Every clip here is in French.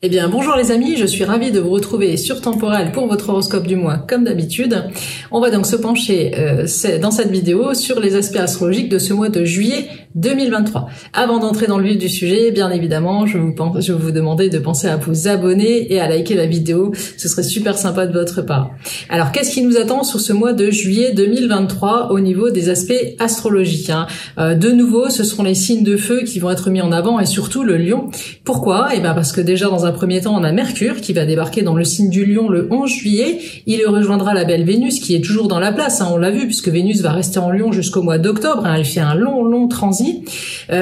Eh bien, bonjour les amis, je suis ravie de vous retrouver sur Temporel pour votre horoscope du mois, comme d'habitude. On va donc se pencher dans cette vidéo sur les aspects astrologiques de ce mois de juillet 2023. Avant d'entrer dans le vif du sujet, bien évidemment, je vais vous demander de penser à vous abonner et à liker la vidéo, ce serait super sympa de votre part. Alors, qu'est-ce qui nous attend sur ce mois de juillet 2023 au niveau des aspects astrologiques, De nouveau, ce seront les signes de feu qui vont être mis en avant et surtout le lion. Pourquoi ? Eh bien, parce que déjà dans un premier temps, on a Mercure qui va débarquer dans le signe du Lion le 11 juillet. Il rejoindra la belle Vénus qui est toujours dans la place, on l'a vu, puisque Vénus va rester en Lion jusqu'au mois d'octobre. Elle fait un long transit. On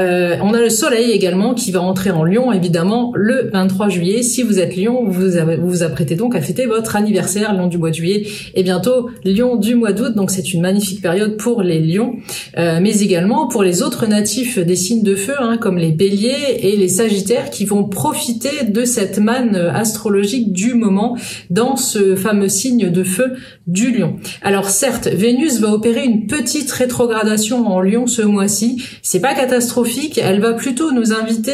a le Soleil également qui va entrer en Lion, évidemment, le 23 juillet. Si vous êtes Lion, vous vous apprêtez donc à fêter votre anniversaire, Lion du mois de juillet, et bientôt Lion du mois d'août. Donc c'est une magnifique période pour les Lions, mais également pour les autres natifs des signes de feu, comme les Béliers et les Sagittaires, qui vont profiter de cette manne astrologique du moment dans ce fameux signe de feu du Lion. Alors certes, Vénus va opérer une petite rétrogradation en Lion ce mois-ci. C'est pas catastrophique, elle va plutôt nous inviter,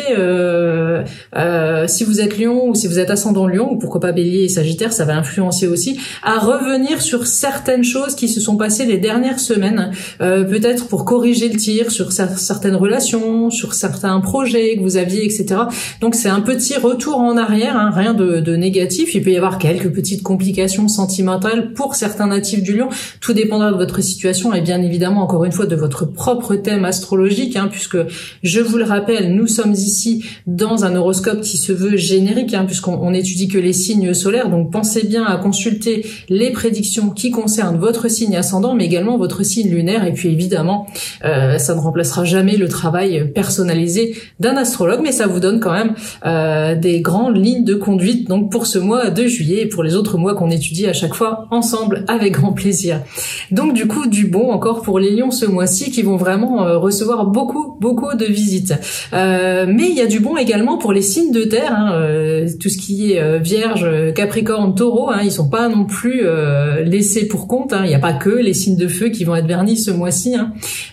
si vous êtes Lion ou si vous êtes ascendant Lion, ou pourquoi pas Bélier et Sagittaire, ça va influencer aussi, à revenir sur certaines choses qui se sont passées les dernières semaines, peut-être pour corriger le tir sur certaines relations, sur certains projets que vous aviez, etc. Donc c'est un petit retour en arrière, rien de négatif. Il peut y avoir quelques petites complications sentimentales pour certains natifs du Lion. Tout dépendra de votre situation et bien évidemment, encore une fois, de votre propre thème astrologique, puisque, je vous le rappelle, nous sommes ici dans un horoscope qui se veut générique, puisqu'on étudie que les signes solaires. Donc pensez bien à consulter les prédictions qui concernent votre signe ascendant, mais également votre signe lunaire. Et puis évidemment, ça ne remplacera jamais le travail personnalisé d'un astrologue, mais ça vous donne quand même des grandes lignes de conduite donc pour ce mois de juillet et pour les autres mois qu'on étudie à chaque fois ensemble avec grand plaisir. Donc du coup, du bon encore pour les lions ce mois-ci qui vont vraiment recevoir beaucoup de visites. Mais il y a du bon également pour les signes de terre, tout ce qui est Vierge, Capricorne, Taureau, ils sont pas non plus laissés pour compte. Il n'y a pas que les signes de feu qui vont être vernis ce mois-ci.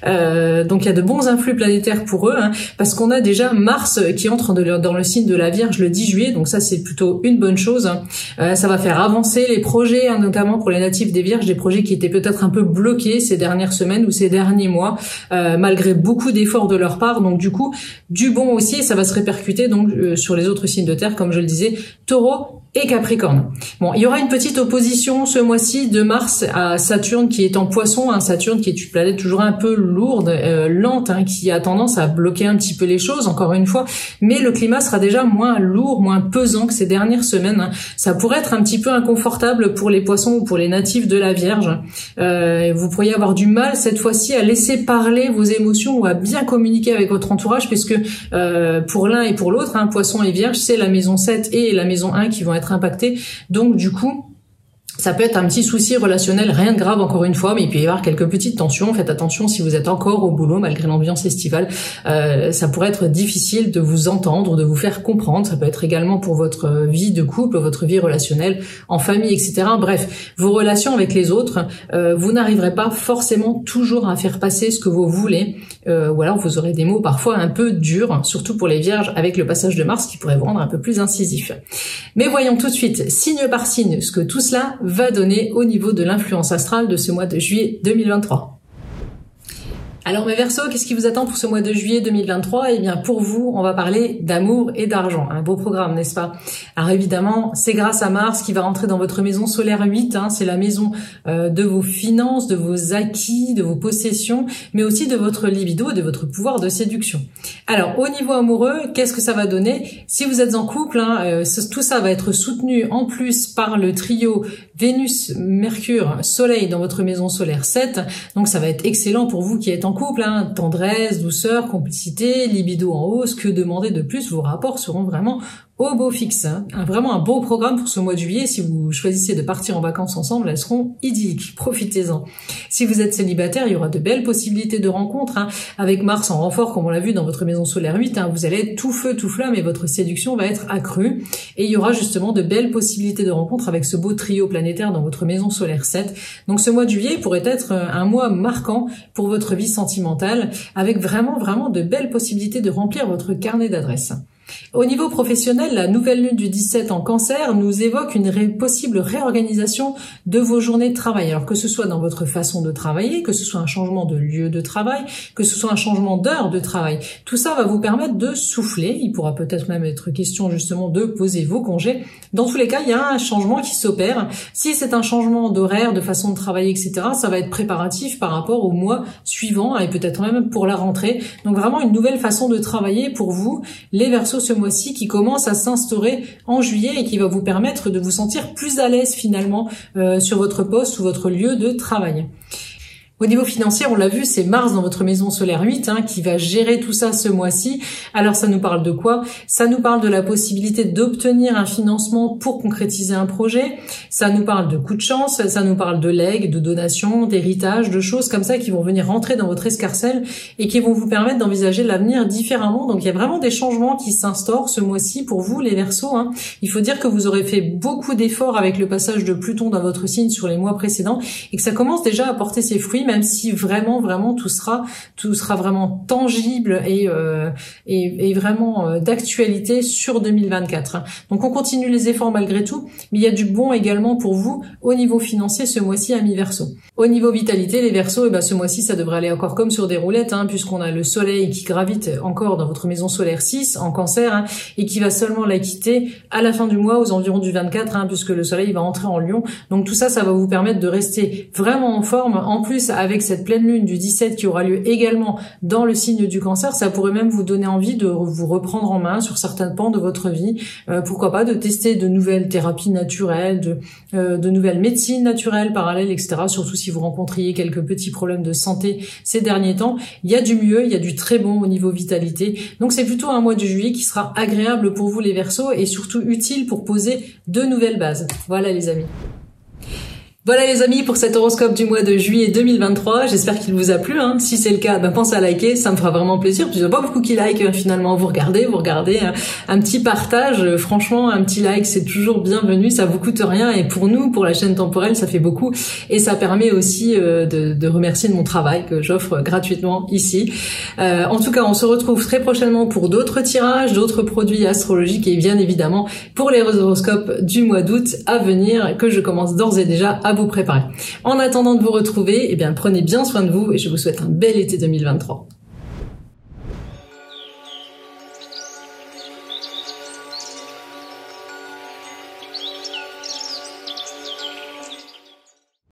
Donc il y a de bons influx planétaires pour eux, parce qu'on a déjà Mars qui entre dans le signe de la Vierge le 10 juillet, donc ça c'est plutôt une bonne chose. Ça va faire avancer les projets, notamment pour les natifs des Vierges, des projets qui étaient peut-être un peu bloqués ces dernières semaines ou ces derniers mois, malgré beaucoup d'efforts de leur part. Donc du coup, du bon aussi, et ça va se répercuter donc sur les autres signes de terre, comme je le disais, Taureau et Capricorne. Bon, il y aura une petite opposition ce mois-ci de Mars à Saturne qui est en Poisson, Saturne qui est une planète toujours un peu lourde, lente, qui a tendance à bloquer un petit peu les choses, encore une fois, mais le climat sera déjà moins lourd, moins pesant que ces dernières semaines. Ça pourrait être un petit peu inconfortable pour les Poissons ou pour les natifs de la Vierge. Vous pourriez avoir du mal cette fois-ci à laisser parler vos émotions ou à bien communiquer avec votre entourage, puisque pour l'un et pour l'autre, Poisson et Vierge, c'est la maison 7 et la maison 1 qui vont être impactés. Donc du coup, ça peut être un petit souci relationnel, rien de grave encore une fois, mais il peut y avoir quelques petites tensions. Faites attention si vous êtes encore au boulot malgré l'ambiance estivale. Ça pourrait être difficile de vous entendre, de vous faire comprendre. Ça peut être également pour votre vie de couple, votre vie relationnelle, en famille, etc. Bref, vos relations avec les autres, vous n'arriverez pas forcément toujours à faire passer ce que vous voulez. Ou alors vous aurez des mots parfois un peu durs, surtout pour les Vierges avec le passage de Mars qui pourrait vous rendre un peu plus incisif. Mais voyons tout de suite, signe par signe, ce que tout cela va donner au niveau de l'influence astrale de ce mois de juillet 2023. Alors mes Verseaux, qu'est-ce qui vous attend pour ce mois de juillet 2023 ? Eh bien pour vous, on va parler d'amour et d'argent. Un beau programme, n'est-ce pas ? Alors évidemment, c'est grâce à Mars qui va rentrer dans votre maison solaire 8. C'est la maison de vos finances, de vos acquis, de vos possessions, mais aussi de votre libido, de votre pouvoir de séduction. Alors au niveau amoureux, qu'est-ce que ça va donner ? Si vous êtes en couple, tout ça va être soutenu en plus par le trio Vénus, Mercure, Soleil dans votre maison solaire 7. Donc ça va être excellent pour vous qui êtes en couple, tendresse, douceur, complicité, libido en hausse, que demander de plus? Vos rapports seront vraiment au beau fixe. Vraiment un beau programme pour ce mois de juillet. Si vous choisissez de partir en vacances ensemble, elles seront idylliques. Profitez-en. Si vous êtes célibataire, il y aura de belles possibilités de rencontres. Avec Mars en renfort, comme on l'a vu dans votre maison solaire 8, vous allez être tout feu, tout flamme et votre séduction va être accrue. Et il y aura justement de belles possibilités de rencontres avec ce beau trio planétaire dans votre maison solaire 7. Donc ce mois de juillet pourrait être un mois marquant pour votre vie sentimentale, avec vraiment de belles possibilités de remplir votre carnet d'adresses. Au niveau professionnel, la nouvelle lune du 17 en Cancer nous évoque une possible réorganisation de vos journées de travail. Alors que ce soit dans votre façon de travailler, que ce soit un changement de lieu de travail, que ce soit un changement d'heure de travail, tout ça va vous permettre de souffler. Il pourra peut-être même être question justement de poser vos congés. Dans tous les cas, il y a un changement qui s'opère. Si c'est un changement d'horaire, de façon de travailler, etc., ça va être préparatif par rapport au mois suivant et peut-être même pour la rentrée. Donc vraiment une nouvelle façon de travailler pour vous, les Verseaux, ce mois-ci, qui commence à s'instaurer en juillet et qui va vous permettre de vous sentir plus à l'aise finalement sur votre poste ou votre lieu de travail. Au niveau financier, on l'a vu, c'est Mars dans votre maison solaire 8 qui va gérer tout ça ce mois-ci. Alors ça nous parle de quoi? Ça nous parle de la possibilité d'obtenir un financement pour concrétiser un projet. Ça nous parle de coups de chance, ça nous parle de legs, de donations, d'héritage, de choses comme ça qui vont venir rentrer dans votre escarcelle et qui vont vous permettre d'envisager l'avenir différemment. Donc il y a vraiment des changements qui s'instaurent ce mois-ci pour vous les Verseaux. Il faut dire que vous aurez fait beaucoup d'efforts avec le passage de Pluton dans votre signe sur les mois précédents et que ça commence déjà à porter ses fruits, même si vraiment tout sera vraiment tangible et vraiment d'actualité sur 2024. Donc on continue les efforts malgré tout, mais il y a du bon également pour vous au niveau financier ce mois-ci, amis Verseaux. Au niveau vitalité, les Verseaux, ce mois-ci ça devrait aller encore comme sur des roulettes, puisqu'on a le soleil qui gravite encore dans votre maison solaire 6 en Cancer et qui va seulement la quitter à la fin du mois aux environs du 24, puisque le soleil va entrer en Lion. Donc tout ça, ça va vous permettre de rester vraiment en forme. En plus, avec cette pleine lune du 17 qui aura lieu également dans le signe du Cancer, ça pourrait même vous donner envie de vous reprendre en main sur certains pans de votre vie. Pourquoi pas de tester de nouvelles thérapies naturelles, de nouvelles médecines naturelles parallèles, etc. Surtout si vous rencontriez quelques petits problèmes de santé ces derniers temps. Il y a du mieux, il y a du très bon au niveau vitalité. Donc c'est plutôt un mois de juillet qui sera agréable pour vous les Verseaux et surtout utile pour poser de nouvelles bases. Voilà les amis. Voilà les amis pour cet horoscope du mois de juillet 2023, j'espère qu'il vous a plu. Si c'est le cas, pensez à liker, ça me fera vraiment plaisir. Il n'y a pas beaucoup qui like finalement, vous regardez un petit partage, franchement un petit like c'est toujours bienvenu, ça vous coûte rien et pour nous, pour la chaîne temporelle, ça fait beaucoup et ça permet aussi de remercier de mon travail que j'offre gratuitement ici. En tout cas, on se retrouve très prochainement pour d'autres tirages, d'autres produits astrologiques et bien évidemment pour les horoscopes du mois d'août à venir que je commence d'ores et déjà à vous préparer. En attendant de vous retrouver, prenez bien soin de vous et je vous souhaite un bel été 2023.